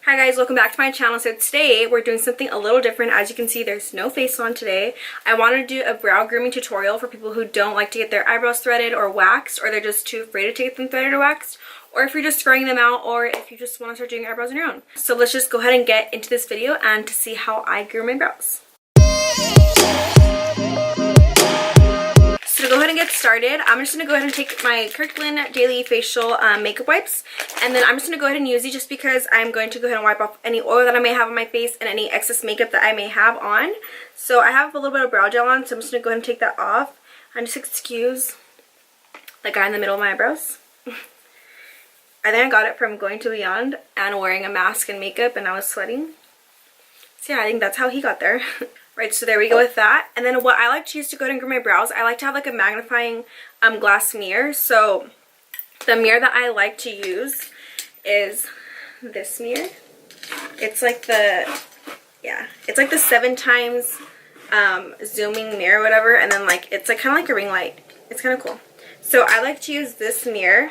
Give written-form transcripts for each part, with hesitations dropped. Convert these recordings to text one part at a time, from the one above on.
Hi guys, welcome back to my channel. So today we're doing something a little different. As you can see, there's no face on today. I want to do a brow grooming tutorial for people who don't like to get their eyebrows threaded or waxed, or they're just too afraid to get them threaded or waxed, or if you're just growing them out, or if you just want to start doing your eyebrows on your own. So let's just go ahead and get into this video and to see how I groom my brows. So to go ahead and get started, I'm just going to go ahead and take my Kirkland Daily Facial makeup wipes, and then I'm just going to go ahead and use these just because I'm going to go ahead and wipe off any oil that I may have on my face and any excess makeup that I may have on. So I have a little bit of brow gel on, so I'm just going to go ahead and take that off and just excuse the guy in the middle of my eyebrows. I think I got it from going to Beyond and wearing a mask and makeup, and I was sweating. So yeah, I think that's how he got there. Right, so there we go with that. And then what I like to use to go ahead and groom my brows, I like to have like a magnifying glass mirror. So the mirror that I like to use is this mirror. It's like the, it's like the 7 times zooming mirror or whatever. And then like, it's like kind of like a ring light. It's kind of cool. So I like to use this mirror.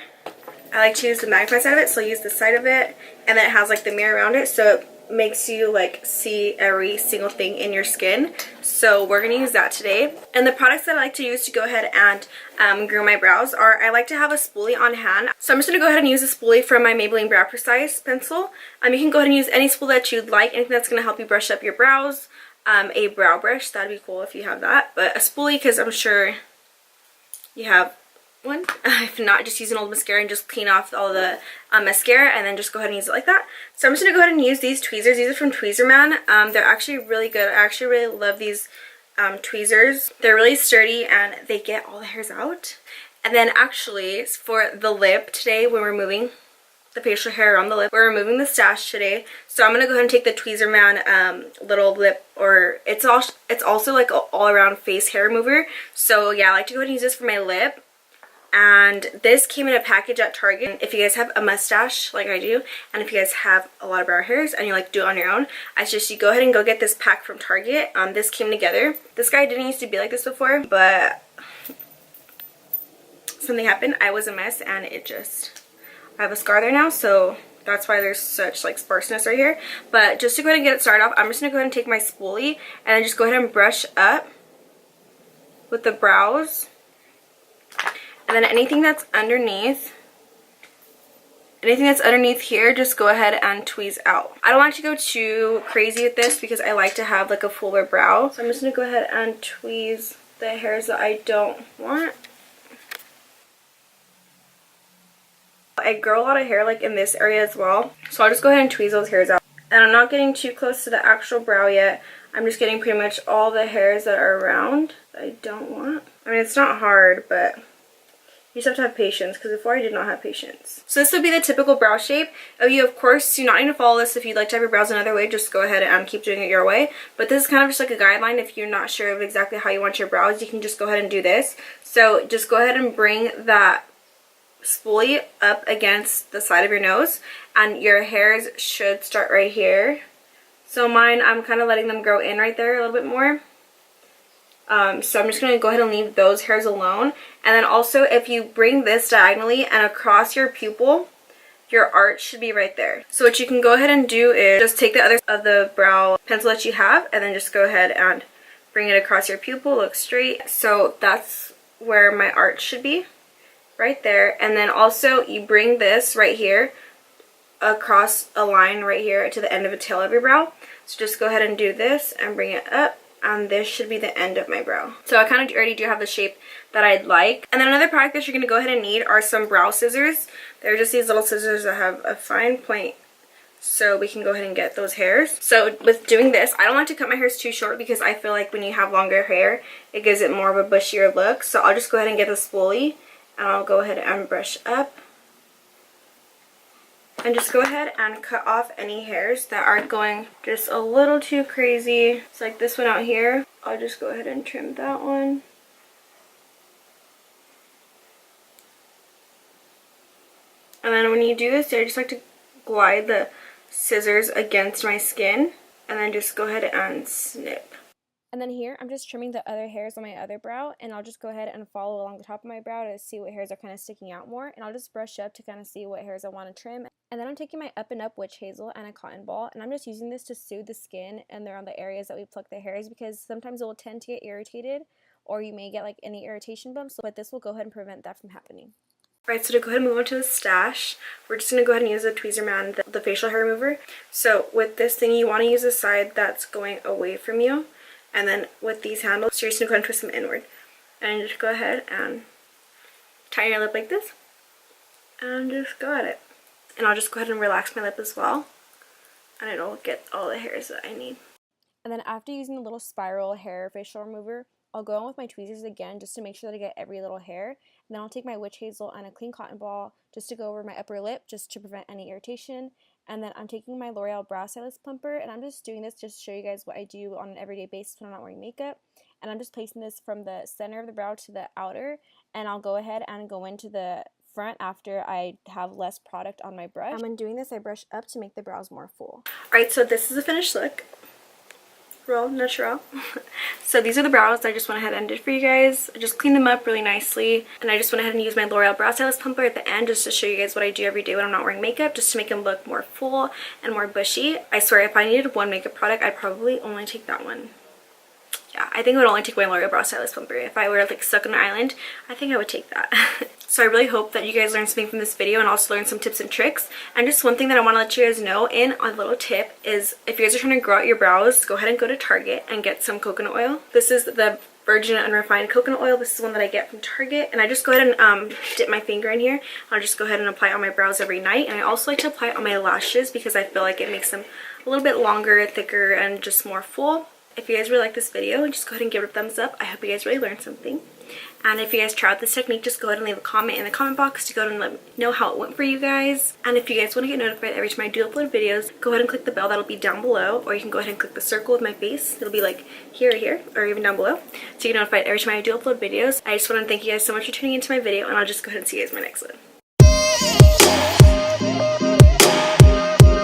I like to use the magnifying side of it. So I use the side of it, and then it has like the mirror around it. So it makes you like see every single thing in your skin. So we're gonna use that today. And the products that I like to use to go ahead and groom my brows are, I like to have a spoolie on hand. So I'm just gonna go ahead and use a spoolie from my Maybelline Brow Precise pencil. You can go ahead and use any spool that you'd like, anything that's gonna help you brush up your brows. A brow brush, that'd be cool if you have that, but a spoolie, because I'm sure you have one. If not, just use an old mascara and just clean off all the mascara, and then just go ahead and use it like that. So I'm just going to go ahead and use these tweezers. These are from Tweezerman. They're actually really good. I actually really love these tweezers. They're really sturdy and they get all the hairs out. And then actually for the lip today, when we're removing the facial hair around the lip, we're removing the stash today. So I'm going to go ahead and take the Tweezerman little lip, or it's also like an all around face hair remover. So yeah, I like to go ahead and use this for my lip. And this came in a package at Target. If you guys have a mustache like I do, and if you guys have a lot of brow hairs and you like to do it on your own, I suggest you go ahead and go get this pack from Target. This came together. This guy didn't used to be like this before, but something happened. I was a mess, and I have a scar there now, so that's why there's such like sparseness right here. But just to go ahead and get it started off, I'm just going to go ahead and take my spoolie and then just go ahead and brush up with the brows. And then anything that's underneath here, just go ahead and tweeze out. I don't like to go too crazy with this because I like to have like a fuller brow. So I'm just going to go ahead and tweeze the hairs that I don't want. I grow a lot of hair like in this area as well, so I'll just go ahead and tweeze those hairs out. And I'm not getting too close to the actual brow yet. I'm just getting pretty much all the hairs that are around that I don't want. I mean, it's not hard, but you just have to have patience, because before I did not have patience. So this would be the typical brow shape. You, of course, do not need to follow this. If you'd like to have your brows another way, just go ahead and keep doing it your way. But this is kind of just like a guideline. If you're not sure of exactly how you want your brows, you can just go ahead and do this. So just go ahead and bring that spoolie up against the side of your nose, and your hairs should start right here. So mine, I'm kind of letting them grow in right there a little bit more. So I'm just going to go ahead and leave those hairs alone. And then also, if you bring this diagonally and across your pupil, your arch should be right there. So what you can go ahead and do is just take the other of the brow pencil that you have, and then just go ahead and bring it across your pupil, look straight. So that's where my arch should be, right there. And then also you bring this right here across a line right here to the end of the tail of your brow. So just go ahead and do this and bring it up. And this should be the end of my brow. So I kind of already do have the shape that I'd like. And then another product that you're going to go ahead and need are some brow scissors. They're just these little scissors that have a fine point, so we can go ahead and get those hairs. So with doing this, I don't like to cut my hairs too short because I feel like when you have longer hair, it gives it more of a bushier look. So I'll just go ahead and get the spoolie, and I'll go ahead and brush up. And just go ahead and cut off any hairs that are going just a little too crazy. It's like this one out here. I'll just go ahead and trim that one. And then when you do this, I just like to glide the scissors against my skin and then just go ahead and snip. And then here, I'm just trimming the other hairs on my other brow, and I'll just go ahead and follow along the top of my brow to see what hairs are kind of sticking out more. And I'll just brush up to kind of see what hairs I want to trim. And then I'm taking my Up Witch Hazel and a cotton ball, and I'm just using this to soothe the skin and around the areas that we pluck the hairs, because sometimes it will tend to get irritated, or you may get like any irritation bumps, but this will go ahead and prevent that from happening. Alright, so to go ahead and move on to the stash, we're just going to go ahead and use the Tweezerman, the facial hair remover. So with this thing, you want to use the side that's going away from you, and then with these handles, you're just going to go ahead and twist them inward. And just go ahead and tighten your lip like this, and just go at it. And I'll just go ahead and relax my lip as well, and it'll get all the hairs that I need. And then after using the little spiral hair facial remover, I'll go on with my tweezers again just to make sure that I get every little hair. And then I'll take my witch hazel and a clean cotton ball just to go over my upper lip, just to prevent any irritation. And then I'm taking my Loreal brow stylus plumper, and I'm just doing this just to show you guys what I do on an everyday basis when I'm not wearing makeup. And I'm just placing this from the center of the brow to the outer, and I'll go ahead and go into the front after I have less product on my brush. When doing this, I brush up to make the brows more full. Alright, so this is the finished look. Roll, natural. So these are the brows I just went ahead and did for you guys. I just cleaned them up really nicely, and I just went ahead and used my Loreal brow stylus plumper at the end just to show you guys what I do every day when I'm not wearing makeup, just to make them look more full and more bushy. I swear, if I needed one makeup product, I'd probably only take that one. Yeah, I think I would only take my Loreal brow stylus plumper. If I were like stuck on an island, I think I would take that. So I really hope that you guys learned something from this video and also learned some tips and tricks. And just one thing that I want to let you guys know in a little tip is, if you guys are trying to grow out your brows, go ahead and go to Target and get some coconut oil. This is the virgin unrefined coconut oil. This is one that I get from Target, and I just go ahead and dip my finger in here. I'll just go ahead and apply it on my brows every night, and I also like to apply it on my lashes because I feel like it makes them a little bit longer, thicker, and just more full. If you guys really like this video, just go ahead and give it a thumbs up. I hope you guys really learned something. And if you guys try out this technique, just go ahead and leave a comment in the comment box to go ahead and let me know how it went for you guys. And if you guys want to get notified every time I do upload videos, go ahead and click the bell that'll be down below, or you can go ahead and click the circle with my face. It'll be like here or here, or even down below, so you get notified every time I do upload videos. I just want to thank you guys so much for tuning into my video, and I'll just go ahead and see you guys in my next one.